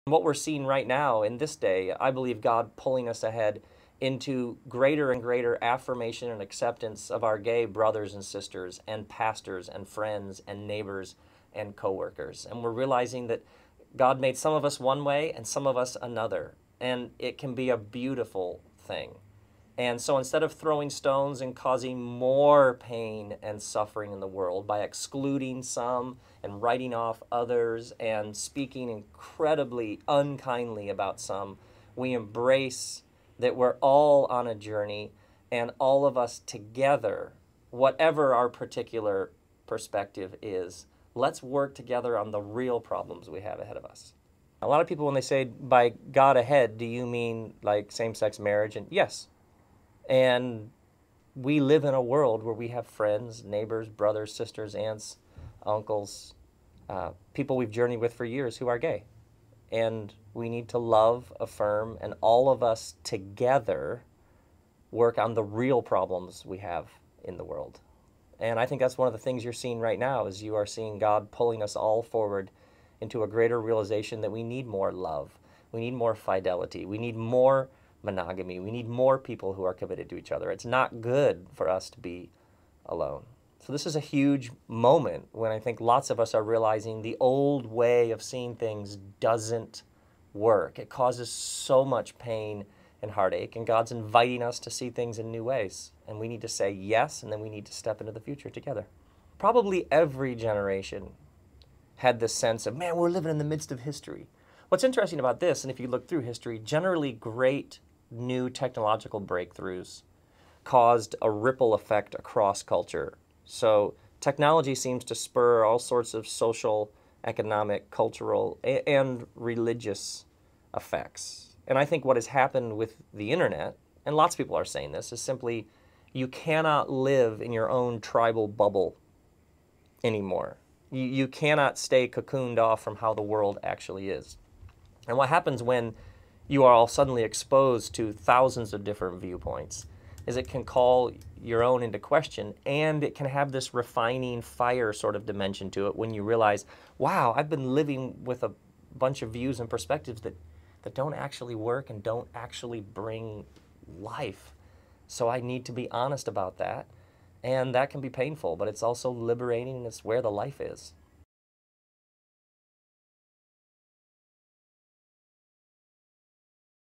What we're seeing right now in this day, I believe God pulling us ahead into greater and greater affirmation and acceptance of our gay brothers and sisters and pastors and friends and neighbors and coworkers. And we're realizing that God made some of us one way and some of us another. And it can be a beautiful thing. And so instead of throwing stones and causing more pain and suffering in the world by excluding some and writing off others and speaking incredibly unkindly about some, we embrace that we're all on a journey and all of us together, whatever our particular perspective is, let's work together on the real problems we have ahead of us. A lot of people, when they say by God ahead, do you mean like same-sex marriage? And yes. And we live in a world where we have friends, neighbors, brothers, sisters, aunts, uncles, people we've journeyed with for years who are gay. And we need to love, affirm, and all of us together work on the real problems we have in the world. And I think that's one of the things you're seeing right now is you are seeing God pulling us all forward into a greater realization that we need more love. We need more fidelity. We need more monogamy. We need more people who are committed to each other. It's not good for us to be alone. So this is a huge moment when I think lots of us are realizing the old way of seeing things doesn't work. It causes so much pain and heartache, and God's inviting us to see things in new ways. And we need to say yes, and then we need to step into the future together. Probably every generation had this sense of, man, we're living in the midst of history. What's interesting about this, and if you look through history, generally great new technological breakthroughs caused a ripple effect across culture. So technology seems to spur all sorts of social, economic, cultural, and religious effects. And I think what has happened with the internet, and lots of people are saying this, is simply you cannot live in your own tribal bubble anymore. You cannot stay cocooned off from how the world actually is. And what happens when you are all suddenly exposed to thousands of different viewpoints is it can call your own into question, and it can have this refining fire sort of dimension to it when you realize, wow, I've been living with a bunch of views and perspectives that don't actually work and don't actually bring life. So I need to be honest about that. And that can be painful, but it's also liberating, and it's where the life is.